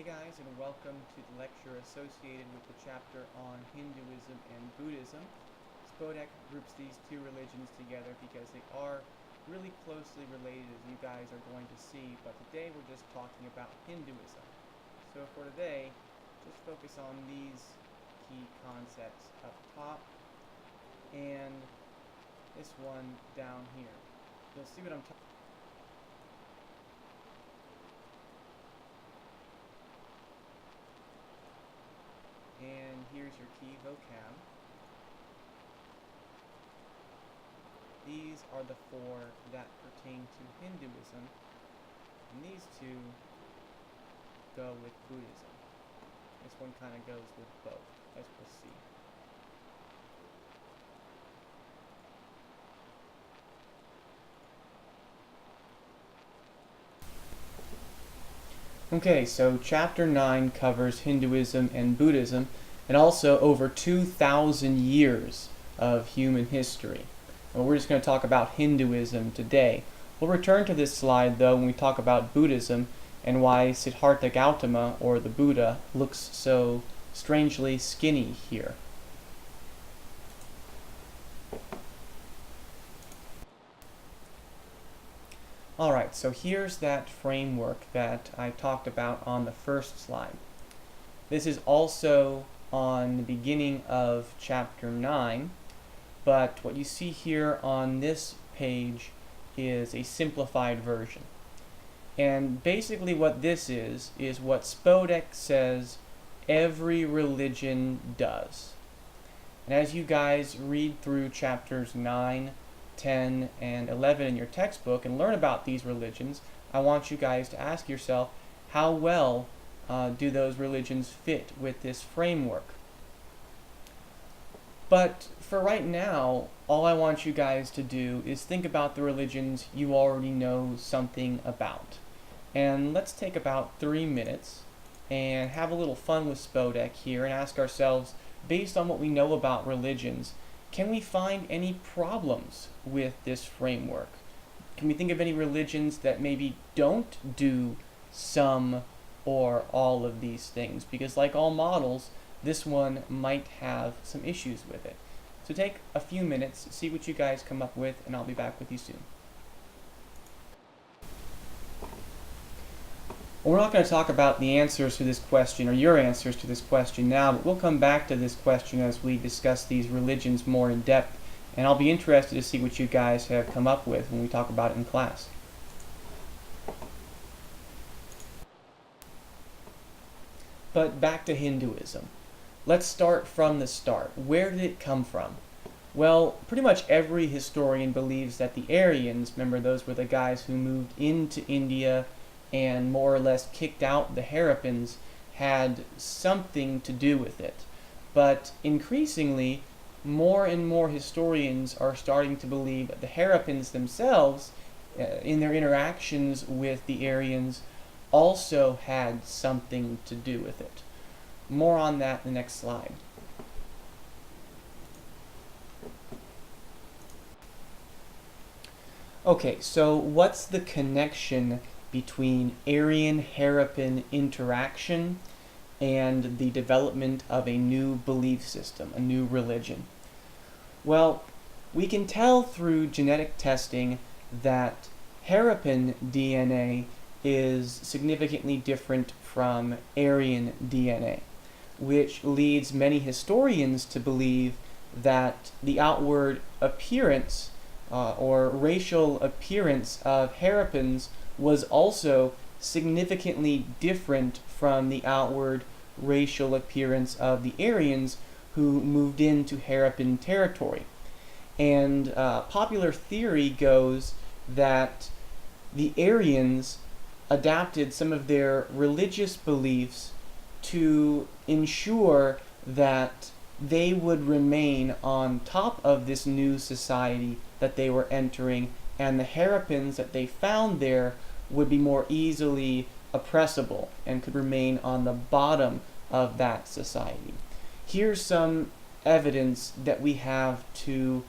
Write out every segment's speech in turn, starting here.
Hey guys, and welcome to the lecture associated with the chapter on Hinduism and Buddhism. Spodek groups these two religions together because they are really closely related, as you guys are going to see, but today we're just talking about Hinduism. So for today, just focus on these key concepts up top and this one down here. You'll see what I'm talking about. And here's your key vocab. These are the four that pertain to Hinduism, and these two go with Buddhism. This one kind of goes with both, as we'll see. Okay, so chapter 9 covers Hinduism and Buddhism, and also over 2,000 years of human history. Well, we're just going to talk about Hinduism today. We'll return to this slide, though, when we talk about Buddhism and why Siddhartha Gautama, or the Buddha, looks so strangely skinny here. Alright, so here's that framework that I talked about on the first slide. This is also on the beginning of chapter 9, but what you see here on this page is a simplified version. And basically what this is what Spodek says every religion does. And as you guys read through chapters 9, 10, and 11 in your textbook and learn about these religions, I want you guys to ask yourself, how well do those religions fit with this framework? But for right now, all I want you guys to do is think about the religions you already know something about. And let's take about 3 minutes and have a little fun with Spodek here and ask ourselves, based on what we know about religions, can we find any problems with this framework? Can we think of any religions that maybe don't do some or all of these things? Because like all models, this one might have some issues with it. So take a few minutes, see what you guys come up with, and I'll be back with you soon. Well, we're not going to talk about the answers to this question, or your answers to this question now, but we'll come back to this question as we discuss these religions more in depth, and I'll be interested to see what you guys have come up with when we talk about it in class. But back to Hinduism. Let's start from the start. Where did it come from? Well, pretty much every historian believes that the Aryans, remember those were the guys who moved into India and more or less kicked out the Harappans, had something to do with it. But increasingly, more and more historians are starting to believe that the Harappans themselves, in their interactions with the Aryans, also had something to do with it. More on that in the next slide. Okay, so what's the connection between Aryan-Harappan interaction and the development of a new belief system, a new religion? Well, we can tell through genetic testing that Harappan DNA is significantly different from Aryan DNA, which leads many historians to believe that the outward appearance or racial appearance of Harappans was also significantly different from the outward racial appearance of the Aryans who moved into Harappan territory. And popular theory goes that the Aryans adapted some of their religious beliefs to ensure that they would remain on top of this new society that they were entering, and the Harappans that they found there would be more easily oppressible and could remain on the bottom of that society. Here's some evidence that we have to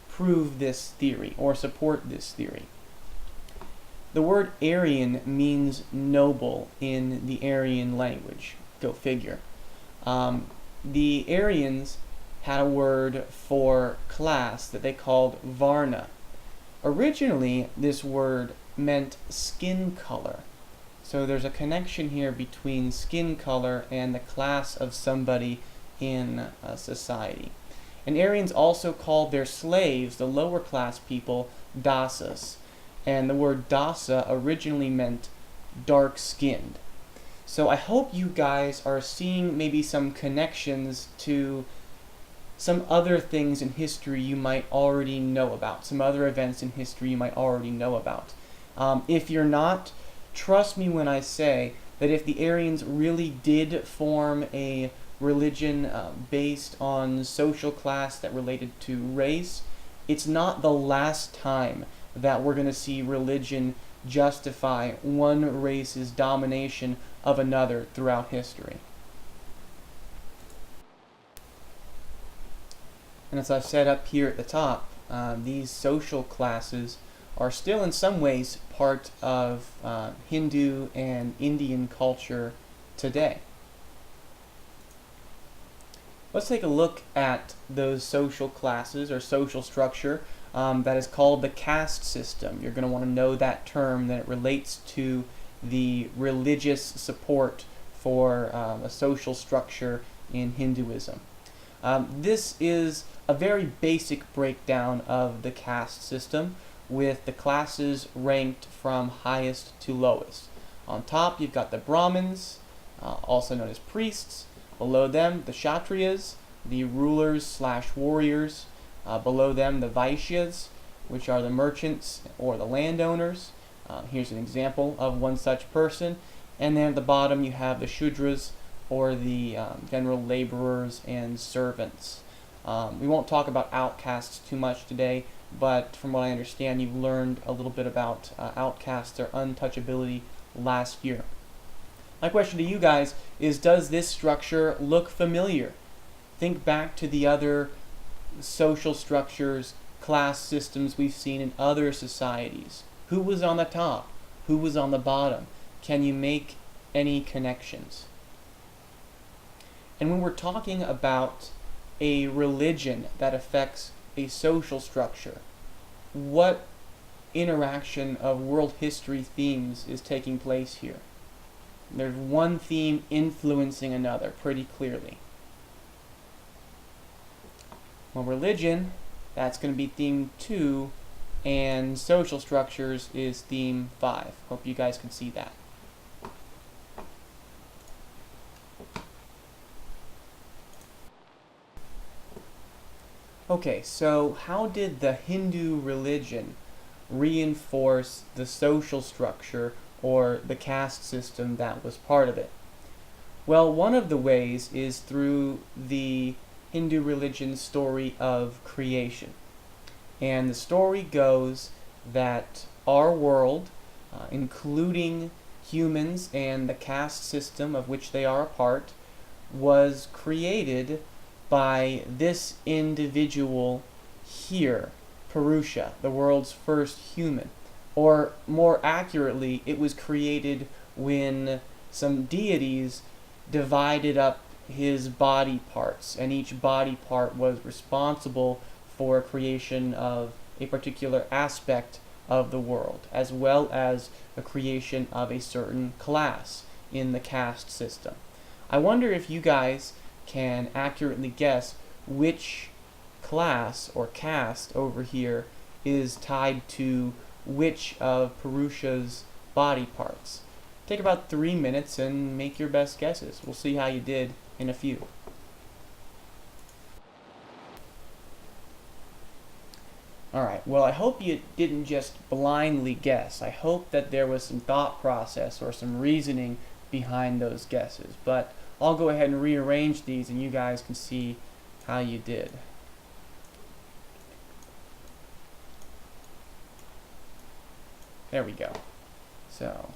prove this theory or support this theory. The word Aryan means noble in the Aryan language. Go figure. The Aryans had a word for class that they called Varna. Originally, this word meant skin color. So there's a connection here between skin color and the class of somebody in a society. And Aryans also called their slaves, the lower class people, dasas. And the word dasa originally meant dark-skinned. So I hope you guys are seeing maybe some connections to some other things in history you might already know about, some other events in history you might already know about. If you're not, trust me when I say that if the Aryans really did form a religion based on social class that related to race, it's not the last time that we're going to see religion justify one race's domination of another throughout history. And as I've said up here at the top, these social classes are still in some ways part of Hindu and Indian culture today. Let's take a look at those social classes or social structure that is called the caste system. You're going to want to know that term, that it relates to the religious support for a social structure in Hinduism. This is a very basic breakdown of the caste system, with the classes ranked from highest to lowest. On top, you've got the Brahmins, also known as priests. Below them, the Kshatriyas, the rulers/warriors. Below them, the Vaishyas, which are the merchants or the landowners. Here's an example of one such person. And then at the bottom, you have the Shudras, or the general laborers and servants. We won't talk about outcasts too much today, but from what I understand, you've learned a little bit about outcasts or untouchability last year. My question to you guys is, does this structure look familiar? Think back to the other social structures, class systems we've seen in other societies. Who was on the top? Who was on the bottom? Can you make any connections? And when we're talking about a religion that affects a social structure, what interaction of world history themes is taking place here? There's one theme influencing another pretty clearly. Well, religion, that's going to be theme 2, and social structures is theme 5. Hope you guys can see that. Okay, so how did the Hindu religion reinforce the social structure or the caste system that was part of it? Well, one of the ways is through the Hindu religion's story of creation. And the story goes that our world, including humans and the caste system of which they are a part, was created by this individual here, Purusha, the world's first human. Or more accurately, it was created when some deities divided up his body parts, and each body part was responsible for creation of a particular aspect of the world, as well as the creation of a certain class in the caste system. I wonder if you guys can accurately guess which class or caste over here is tied to which of Purusha's body parts. Take about 3 minutes and make your best guesses. We'll see how you did in a few. Alright, well, I hope you didn't just blindly guess. I hope that there was some thought process or some reasoning behind those guesses. But I'll go ahead and rearrange these and you guys can see how you did. There we go. So,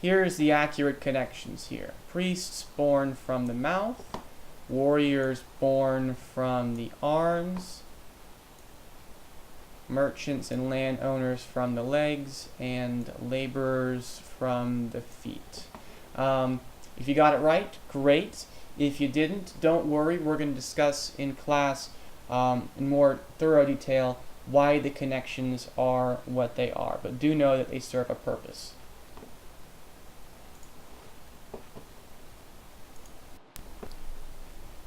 here's the accurate connections here. Priests born from the mouth, warriors born from the arms, merchants and landowners from the legs, and laborers from the feet. If you got it right, great. If you didn't, don't worry. We're going to discuss in class in more thorough detail why the connections are what they are. But do know that they serve a purpose.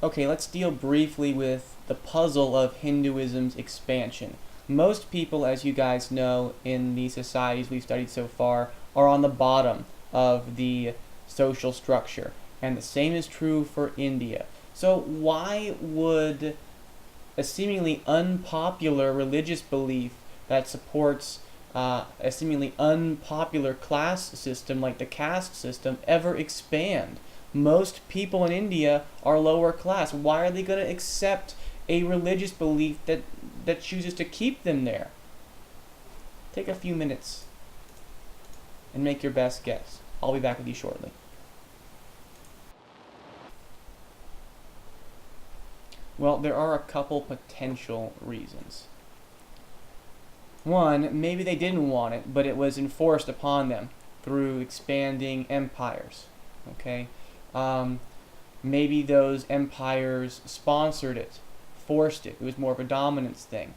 Okay, let's deal briefly with the puzzle of Hinduism's expansion. Most people, as you guys know, in the societies we've studied so far, are on the bottom of the social structure. And the same is true for India. So why would a seemingly unpopular religious belief that supports a seemingly unpopular class system like the caste system ever expand? Most people in India are lower class. Why are they going to accept a religious belief that chooses to keep them there? Take a few minutes and make your best guess. I'll be back with you shortly. Well, there are a couple potential reasons. One, maybe they didn't want it, but it was enforced upon them through expanding empires. Okay? Maybe those empires sponsored it, forced it. It was more of a dominance thing.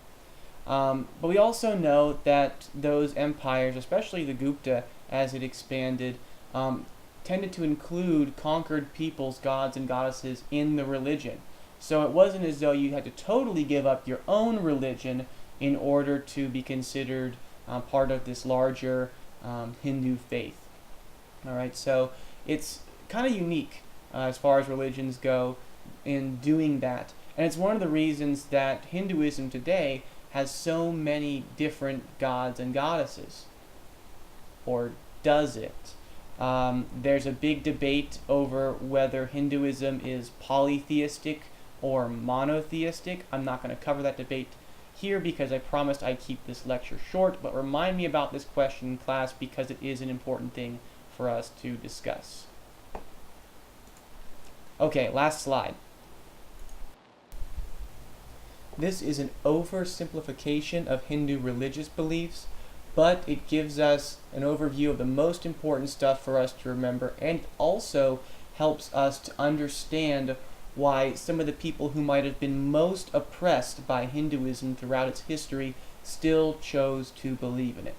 But we also know that those empires, especially the Gupta, as it expanded, tended to include conquered peoples, gods, and goddesses in the religion. So it wasn't as though you had to totally give up your own religion in order to be considered part of this larger Hindu faith. All right, so it's kind of unique as far as religions go in doing that. And it's one of the reasons that Hinduism today has so many different gods and goddesses. Or does it? There's a big debate over whether Hinduism is polytheistic or monotheistic. I'm not going to cover that debate here because I promised I'd keep this lecture short, but remind me about this question in class because it is an important thing for us to discuss. Okay, last slide. This is an oversimplification of Hindu religious beliefs, but it gives us an overview of the most important stuff for us to remember, and also helps us to understand why some of the people who might have been most oppressed by Hinduism throughout its history still chose to believe in it.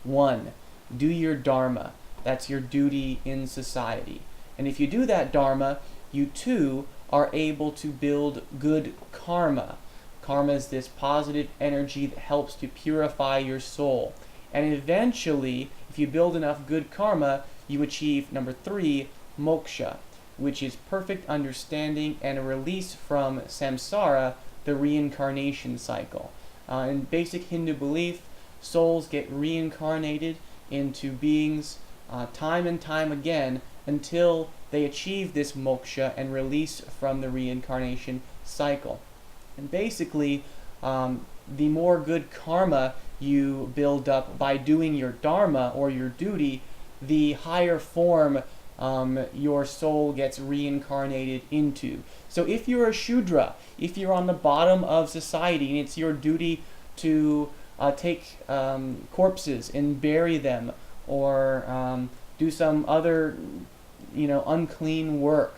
1. Do your dharma. That's your duty in society. And if you do that dharma, you too are able to build good karma. Karma is this positive energy that helps to purify your soul. And eventually, if you build enough good karma, you achieve, number 3, moksha, which is perfect understanding and a release from samsara, the reincarnation cycle. In basic Hindu belief, souls get reincarnated into beings time and time again until they achieve this moksha and release from the reincarnation cycle. And basically, the more good karma you build up by doing your dharma or your duty, the higher form your soul gets reincarnated into. So if you're a Shudra, if you're on the bottom of society and it's your duty to take corpses and bury them, or do some other unclean work,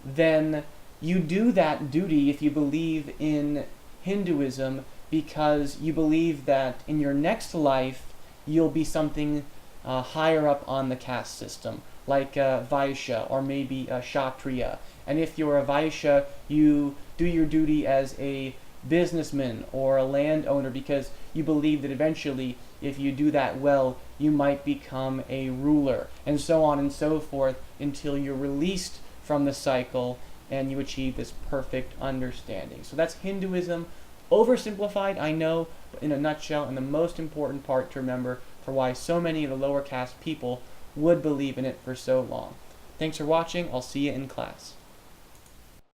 then you do that duty if you believe in Hinduism because you believe that in your next life you'll be something higher up on the caste system, like Vaishya or maybe a Kshatriya. And if you're a Vaishya, you do your duty as a businessman or a landowner because you believe that eventually, if you do that well, you might become a ruler, and so on and so forth until you're released from the cycle and you achieve this perfect understanding. So that's Hinduism. Oversimplified, I know, but in a nutshell, and the most important part to remember for why so many of the lower caste people would believe in it for so long. Thanks for watching. I'll see you in class.